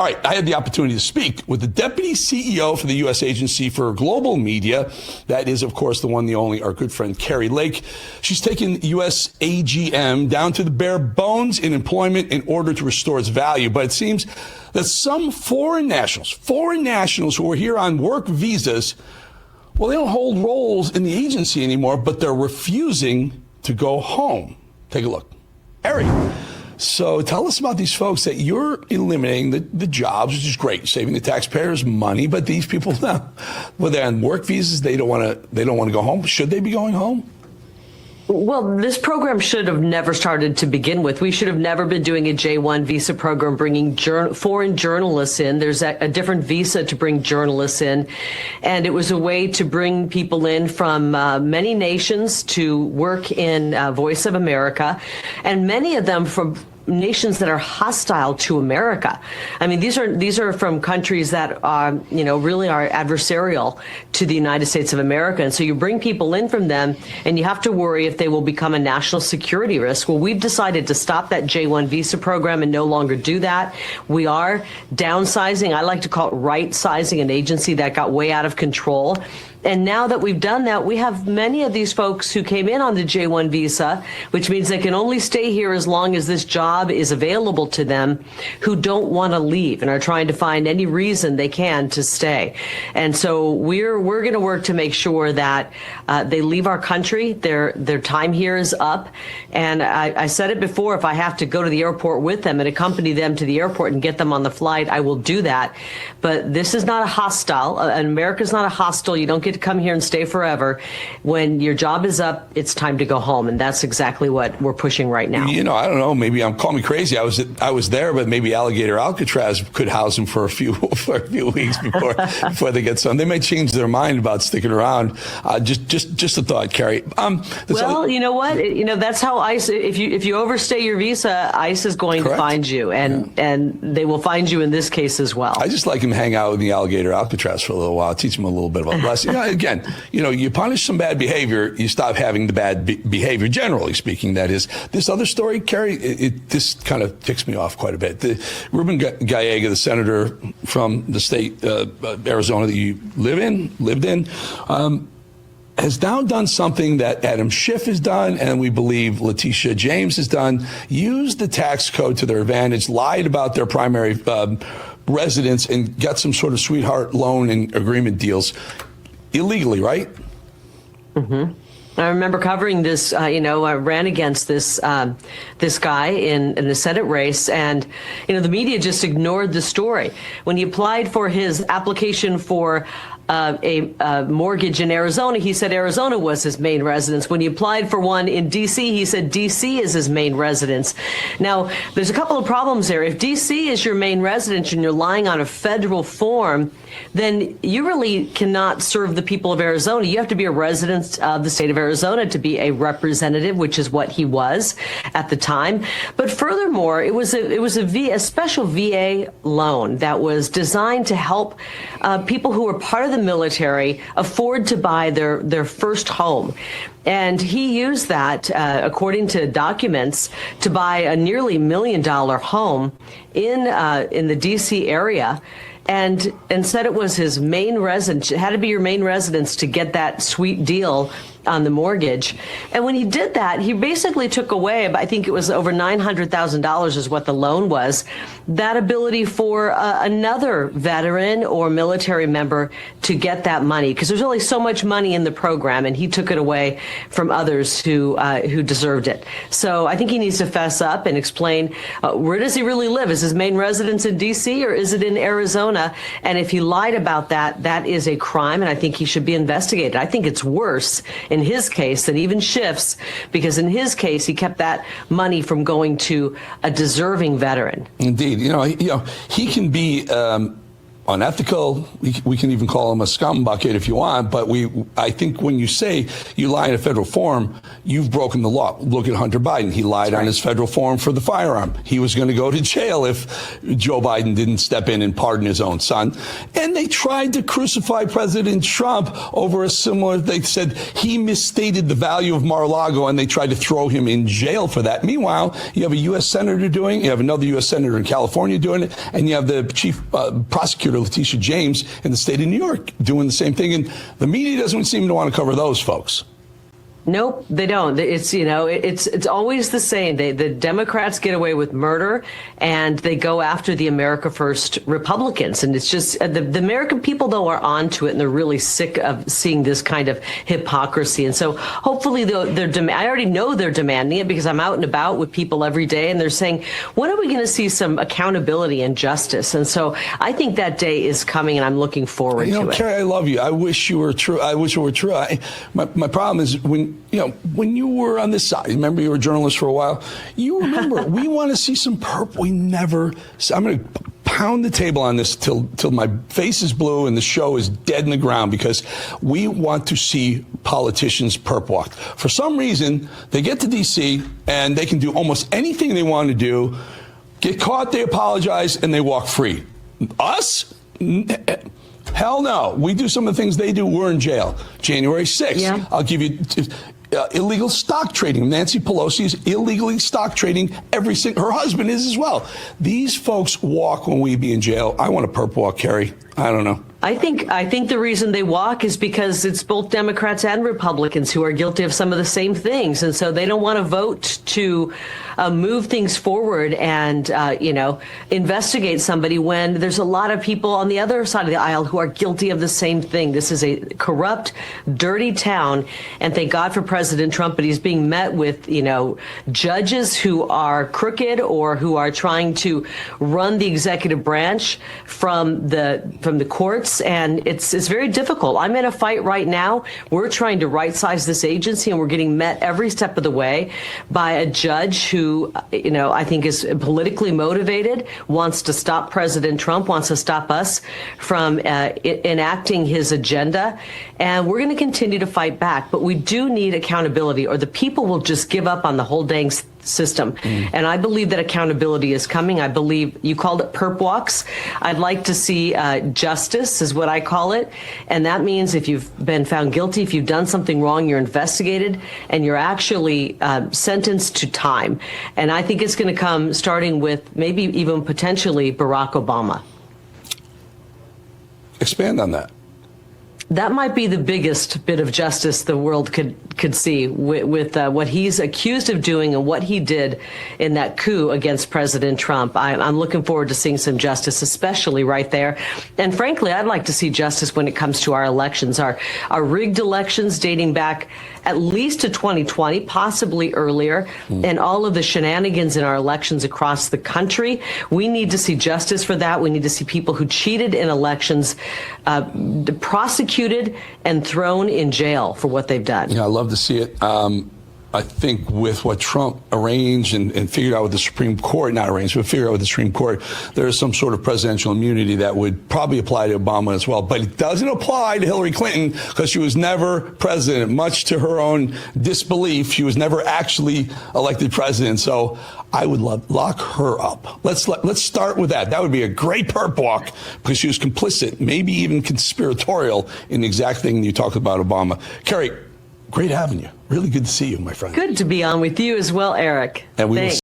All right, I had the opportunity to speak with the Deputy CEO for the U.S. Agency for Global Media. That is, of course, the one, the only, our good friend, Kari Lake. She's taken USAGM down to the bare bones in employment in order to restore its value. But it seems that some foreign nationals who are here on work visas, well, they don't hold roles in the agency anymore, but they're refusing to go home. Take a look. Kari. So tell us about these folks that you're eliminating the jobs, which is great, saving the taxpayers money. But these people now, well, they're on work visas. They don't want to go home. Should they be going home? Well, this program should have never started to begin with. We should have never been doing a J-1 visa program, bringing foreign journalists in. There's a different visa to bring journalists in. And it was a way to bring people in from many nations to work in Voice of America, and many of them from nations that are hostile to America. I mean, these are from countries that are, really are adversarial to the United States of America. And so you bring people in from them, and you have to worry if they will become a national security risk. Well, we've decided to stop that J-1 visa program and no longer do that. We are downsizing. I like to call it right-sizing an agency that got way out of control. And now that we've done that, we have many of these folks who came in on the J-1 visa, which means they can only stay here as long as this job is available to them, who don't want to leave and are trying to find any reason they can to stay. And so we're going to work to make sure that they leave our country. Their time here is up. And I said it before, if I have to go to the airport with them and accompany them to the airport and get them on the flight, I will do that. But this is not a hostile. America's not a hostile. You don't get to come here and stay forever. When your job is up, it's time to go home, and that's exactly what we're pushing right now. I don't know. Maybe call me crazy. I was there, but maybe Alligator Alcatraz could house them for a few weeks before they get some. They may change their mind about sticking around. Just a thought, Kari. Well, you know what? That's how ICE. If you overstay your visa, ICE is going to find you, and they will find you in this case as well. I just like him hang out with the Alligator Alcatraz for a little while, teach him a little bit about lesson. Again, you punish some bad behavior, you stop having the bad behavior, generally speaking, that is. This other story, Kari, this kind of ticks me off quite a bit. Ruben Gallego, the senator from the state of Arizona that you lived in, has now done something that Adam Schiff has done, and we believe Letitia James has done, used the tax code to their advantage, lied about their primary residence, and got some sort of sweetheart loan and agreement deals illegally, right? Mm-hmm. I remember covering this. I ran against this guy in the Senate race, and the media just ignored the story. When he applied for his application for a mortgage in Arizona, he said Arizona was his main residence. When he applied for one in D.C., he said D.C. is his main residence. Now, there's a couple of problems there. If D.C. is your main residence and you're lying on a federal form, then you really cannot serve the people of Arizona. You have to be a resident of the state of Arizona to be a representative, which is what he was at the time. But furthermore, it was a special VA loan that was designed to help people who were part of the military afford to buy their first home. And he used that, according to documents, to buy a nearly $1 million home in the D.C. area. And said it was his main residence. It had to be your main residence to get that sweet deal on the mortgage. And when he did that, he basically took away, I think it was over $900,000 is what the loan was, that ability for another veteran or military member to get that money, because there's only so much money in the program, and he took it away from others who deserved it. So I think he needs to fess up and explain, where does he really live? Is his main residence in D.C. or is it in Arizona? And if he lied about that, that is a crime, and I think he should be investigated. I think it's worse in his case than even Schiff's, because in his case, he kept that money from going to a deserving veteran. Indeed. He can be unethical. We can even call him a scumbucket if you want. But I think when you say you lie in a federal form, you've broken the law. Look at Hunter Biden. He lied on his federal form for the firearm. He was going to go to jail if Joe Biden didn't step in and pardon his own son. And they tried to crucify President Trump over a similar, they said he misstated the value of Mar-a-Lago, and they tried to throw him in jail for that. Meanwhile, you have a U.S. Senator doing it, you have another U.S. Senator in California doing it, and you have the chief prosecutor, Letitia James, in the state of New York doing the same thing. And the media doesn't seem to want to cover those folks. Nope, they don't. It's, you know, it's always the same. The Democrats get away with murder, and they go after the America First Republicans. And it's just the American people, though, are onto it, and they're really sick of seeing this kind of hypocrisy. And so hopefully I already know they're demanding it because I'm out and about with people every day, and they're saying, when are we going to see some accountability and justice? And so I think that day is coming, and I'm looking forward to it. Kari, I love you. I wish you were true. I wish it were true. My problem is when you were on this side, remember you were a journalist for a while, you remember we want to see some purple. We never, I'm going to pound the table on this till my face is blue and the show is dead in the ground, because we want to see politicians perp walk. For some reason, they get to D.C. and they can do almost anything they want to do, get caught, they apologize, and they walk free. Us? Hell no. We do some of the things they do, we're in jail. January 6th. Yeah. I'll give you illegal stock trading. Nancy Pelosi is illegally stock trading. Her husband is as well. These folks walk when we be in jail. I want a perp walk, Kari. I don't know. I think the reason they walk is because it's both Democrats and Republicans who are guilty of some of the same things. And so they don't want to vote to move things forward and, investigate somebody when there's a lot of people on the other side of the aisle who are guilty of the same thing. This is a corrupt, dirty town. And thank God for President Trump, but he's being met with, judges who are crooked or who are trying to run the executive branch from the courts. And it's very difficult. I'm in a fight right now. We're trying to right size this agency, and we're getting met every step of the way by a judge who, I think is politically motivated, wants to stop President Trump, wants to stop us from enacting his agenda. And we're going to continue to fight back. But we do need accountability, or the people will just give up on the whole dang system. And I believe that accountability is coming. I believe you called it perp walks. I'd like to see justice is what I call it. And that means if you've been found guilty, if you've done something wrong, you're investigated and you're actually sentenced to time. And I think it's going to come starting with maybe even potentially Barack Obama. Expand on that. That might be the biggest bit of justice the world could see with what he's accused of doing and what he did in that coup against President Trump. I'm looking forward to seeing some justice, especially right there. And frankly, I'd like to see justice when it comes to our elections, our rigged elections dating back at least to 2020, possibly earlier, and all of the shenanigans in our elections across the country. We need to see justice for that. We need to see people who cheated in elections prosecuted and thrown in jail for what they've done. Yeah, I love to see it. I think with what Trump arranged and figured out with the Supreme Court, not arranged, but figured out with the Supreme Court, there is some sort of presidential immunity that would probably apply to Obama as well. But it doesn't apply to Hillary Clinton because she was never president, much to her own disbelief. She was never actually elected president. So I would lock her up. Let's start with that. That would be a great perp walk because she was complicit, maybe even conspiratorial in the exact thing you talked about Obama. Kari, great having you. Really good to see you, my friend. Good to be on with you as well, Eric. And we will